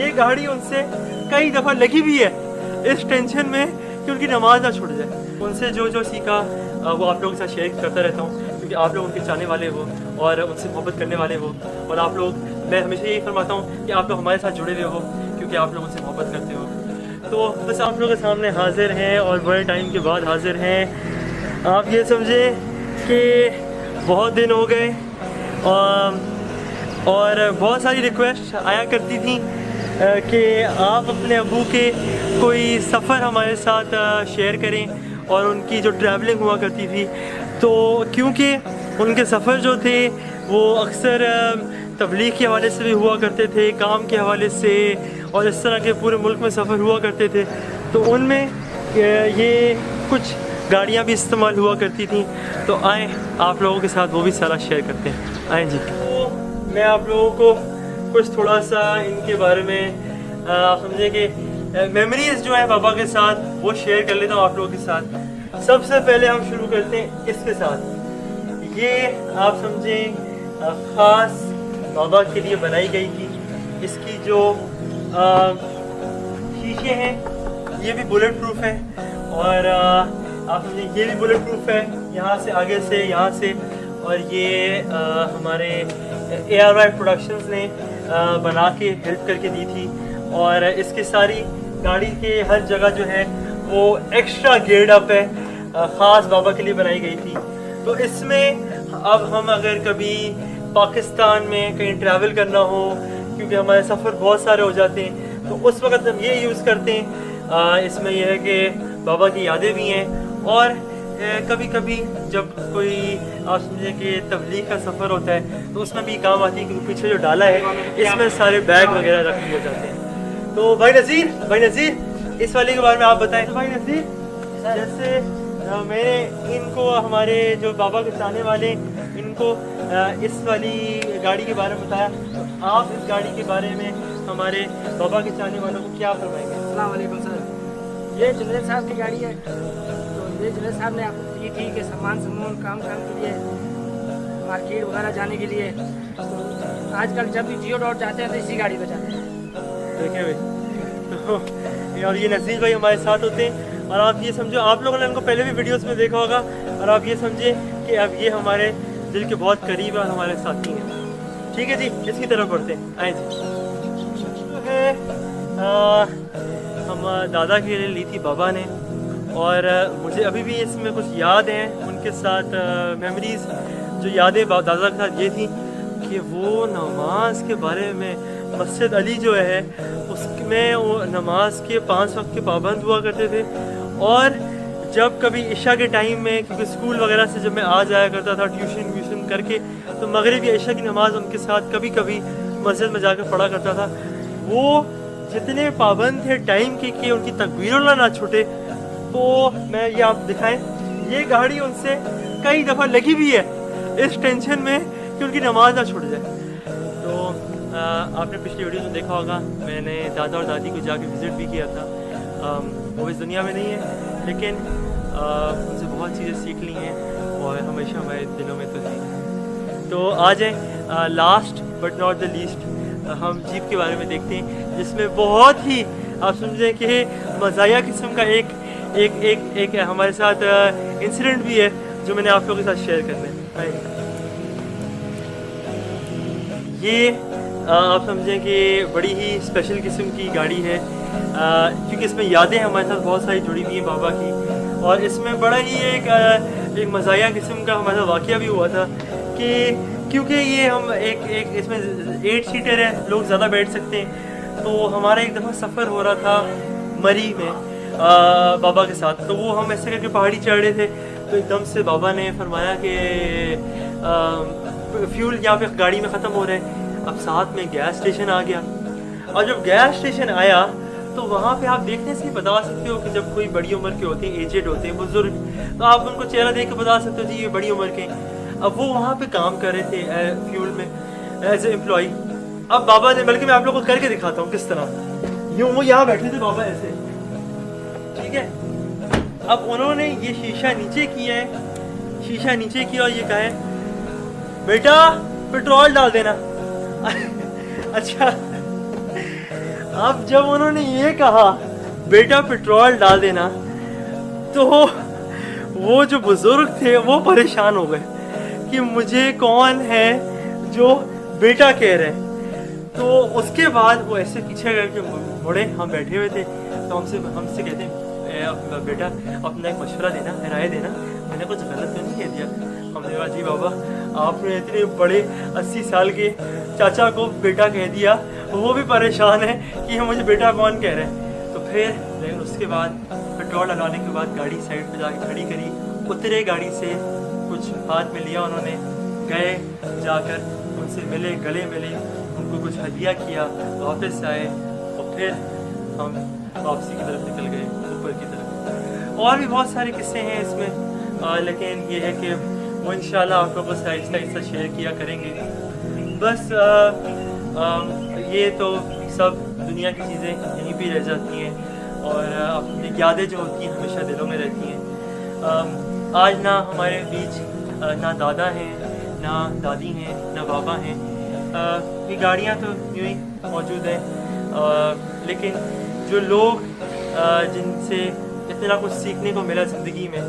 ये गाड़ी उनसे कई दफ़ा लगी भी है इस टेंशन में कि उनकी नमाज ना छूट जाए। उनसे जो जो सीखा वो आप लोगों के साथ शेयर करता रहता हूँ, क्योंकि आप लोग उनके चाहने वाले हो और उनसे मोहब्बत करने वाले हो। और आप लोग, मैं हमेशा यही फरमाता हूँ कि आप लोग हमारे साथ जुड़े हुए हो क्योंकि आप लोग उनसे मोहब्बत करते हो। तो बस आप लोगों के सामने हाजिर हैं और बड़े टाइम के बाद हाजिर हैं। आप ये समझे कि बहुत दिन हो गए और बहुत सारी रिक्वेस्ट आया करती थी कि आप अपने अबू के कोई सफ़र हमारे साथ शेयर करें और उनकी जो ट्रैवलिंग हुआ करती थी। तो क्योंकि उनके सफ़र जो थे वो अक्सर तबलीग के हवाले से भी हुआ करते थे, काम के हवाले से, और इस तरह के पूरे मुल्क में सफ़र हुआ करते थे। तो उनमें ये कुछ गाड़ियाँ भी इस्तेमाल हुआ करती थी। तो आए आप लोगों के साथ वो भी सारा शेयर करते हैं। आए जी। तो मैं आप लोगों को कुछ थोड़ा सा इनके बारे में समझे कि मेमोरीज जो है बाबा के साथ वो शेयर कर लेता हूँ आप लोगों के साथ। सबसे पहले हम शुरू करते हैं इसके साथ। ये आप समझें ख़ास बाबा के लिए बनाई गई थी। इसकी जो शीशे हैं ये भी बुलेट प्रूफ है और आप समझें ये भी बुलेट प्रूफ है, यहाँ से आगे से, यहाँ से। और ये हमारे ARY प्रोडक्शंस ने बना के हेल्प करके दी थी। और इसकी सारी गाड़ी के हर जगह जो है वो एक्स्ट्रा गेयर्ड अप है, ख़ास बाबा के लिए बनाई गई थी। तो इसमें अब हम अगर कभी पाकिस्तान में कहीं ट्रैवल करना हो, क्योंकि हमारे सफ़र बहुत सारे हो जाते हैं, तो उस वक्त हम ये यूज़ करते हैं। इसमें यह है कि बाबा की यादें भी हैं और कभी कभी जब कोई आप समझें कि तबलीग का सफ़र होता है तो उसमें भी काम आती है, क्योंकि पीछे जो डाला है इसमें सारे बैग वगैरह रख दिए जाते हैं। तो भाई नज़ीर इस वाले के बारे में आप बताएं। तो भाई नज़ीर, जैसे मैंने इनको, हमारे जो बाबा के चाहने वाले, इनको इस वाली गाड़ी के बारे में बताया, तो आप इस गाड़ी के बारे में हमारे बाबा के चाहने वालों को क्या फरमाएंगे? अस्सलाम वालेकुम सर, ये जुनैद साहब की गाड़ी है। तो ये जुनैद साहब ने आपको दी थी कि सामान काम के लिए, मार्केट वगैरह जाने के लिए। तो आजकल जब भी जियो डॉट जाते हैं तो इसी गाड़ी पर जाते हैं। देखे भाई, तो और ये नज़ीर भाई हमारे साथ होते हैं। और आप ये समझो, आप लोगों ने उनको पहले भी वीडियोस में देखा होगा, और आप ये समझे कि अब ये हमारे दिल के बहुत करीब है और हमारे साथी हैं। ठीक है जी, इसकी तरफ बढ़ते हैं। आए जी। जो है हम दादा के लिए ली थी बाबा ने, और मुझे अभी भी इसमें कुछ याद हैं उनके साथ मेमोरीज़। जो यादें दादा के साथ ये थी कि वो नमाज के बारे में, मस्जिद अली जो है उसमें वो नमाज के 5 वक्त के पाबंद हुआ करते थे। और जब कभी इशा के टाइम में, क्योंकि स्कूल वगैरह से जब मैं आ जाया करता था ट्यूशन व्यूशन करके, तो मगरिब या इशा की नमाज़ उनके साथ कभी कभी मस्जिद में जाकर पढ़ा करता था। वो जितने पाबंद थे टाइम के कि उनकी तकबीर ना छूटे। तो मैं ये आप दिखाएं, ये गाड़ी उनसे कई दफ़ा लगी भी है इस टेंशन में कि उनकी नमाज ना छूट जाए। तो आपने पिछली वीडियो में देखा होगा, मैंने दादा और दादी को जाके विज़िट भी किया था। वो इस दुनिया में नहीं है, लेकिन उनसे बहुत चीज़ें सीख ली हैं और हमेशा हमारे दिलों में तो थी। तो आ जाए last but not the least, हम जीप के बारे में देखते हैं, जिसमें बहुत ही आप समझें कि मज़ाया किस्म का एक हमारे साथ इंसिडेंट भी है जो मैंने आप लोगों के साथ शेयर करना है। ये आप समझें कि बड़ी ही स्पेशल किस्म की गाड़ी है, क्योंकि इसमें यादें हमारे साथ बहुत सारी जुड़ी हुई हैं बाबा की। और इसमें बड़ा ही एक मज़ाया किस्म का हमारे साथ वाक़या भी हुआ था कि क्योंकि ये हम एक इसमें 8 सीटर है, लोग ज़्यादा बैठ सकते हैं। तो हमारा एक दफ़ा सफ़र हो रहा था मरी में बाबा के साथ। तो वो हम ऐसे करके पहाड़ी चढ़ रहे थे, तो एकदम से बाबा ने फरमाया कि फ्यूल यहाँ पे गाड़ी में ख़त्म हो रहा है। अब साथ में गैस स्टेशन आ गया, और जब गैस स्टेशन आया तो वहाँ पे आप देखने से ही बता सकते हो कि जब कोई बड़ी उम्र के होते हैं, एजेड होते हैं, बुजुर्ग, तो आप उनको चेहरा देख के बता सकते हो जी ये बड़ी उम्र के। अब वो वहाँ पे काम कर रहे थे फ्यूल में एज ए एम्प्लॉय। अब बाबा ने, बल्कि मैं आप लोगों को करके दिखाता हूँ किस तरह, यूँ वो यहाँ बैठे थे बाबा ऐसे, ठीक है। अब उन्होंने ये शीशा नीचे किया है, शीशा नीचे किया और ये कहा है बेटा पेट्रोल डाल देना। अच्छा, अब जब उन्होंने ये कहा बेटा पेट्रोल डाल देना, तो वो जो बुजुर्ग थे वो परेशान हो गए कि मुझे कौन है जो बेटा कह रहे हैं। तो उसके बाद वो ऐसे पीछे करके मुड़े, हम बैठे हुए थे, तो हमसे कहते हैं बेटा अपना एक मशवरा देना, राय देना, मैंने कुछ गलत तो नहीं कह दिया। हमने कहा जी बाबा, आपने इतने बड़े 80 साल के चाचा को बेटा कह दिया, वो भी परेशान है कि मुझे बेटा कौन कह रहे हैं। तो फिर लेकिन उसके बाद पेट्रोल डलवाने के बाद गाड़ी साइड पे जाके खड़ी करी, उतरे गाड़ी से, कुछ हाथ में लिया उन्होंने, गए जाकर उनसे मिले, गले मिले, उनको कुछ हदिया किया, वापस आए और फिर हम वापसी की तरफ निकल गए, ऊपर की तरफ। और भी बहुत सारे किस्से हैं इसमें, लेकिन ये है कि वो इंशाल्लाह आप लोगों से आहिस्ता आहिस्ता शेयर किया करेंगे। बस ये तो सब दुनिया की चीज़ें यहीं पे रह जाती हैं और अपनी यादें जो होती हैं हमेशा दिलों में रहती हैं। आज ना हमारे बीच ना दादा हैं, ना दादी हैं, ना बाबा हैं। ये गाड़ियाँ तो यूँ ही मौजूद हैं, लेकिन जो लोग जिनसे इतना कुछ सीखने को मिला ज़िंदगी में,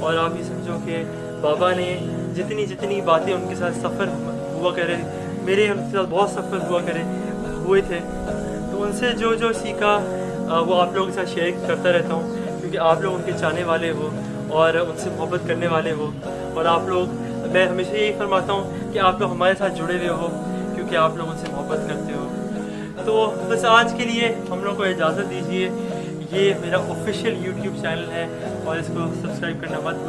और आप ये समझो कि बाबा ने जितनी बातें उनके साथ सफ़र हुआ करे, मेरे उनके साथ बहुत सफ़र हुए थे, तो उनसे जो जो सीखा वो आप लोगों के साथ शेयर करता रहता हूँ, क्योंकि आप लोग उनके चाहने वाले हो और उनसे मोहब्बत करने वाले हो। और आप लोग, मैं हमेशा यही फरमाता हूँ कि आप लोग हमारे साथ जुड़े हुए हो, क्योंकि आप लोग उनसे मोहब्बत करते हो। तो बस आज के लिए हम लोग को इजाज़त दीजिए। ये मेरा ऑफिशियल YouTube चैनल है और इसको सब्सक्राइब करना मत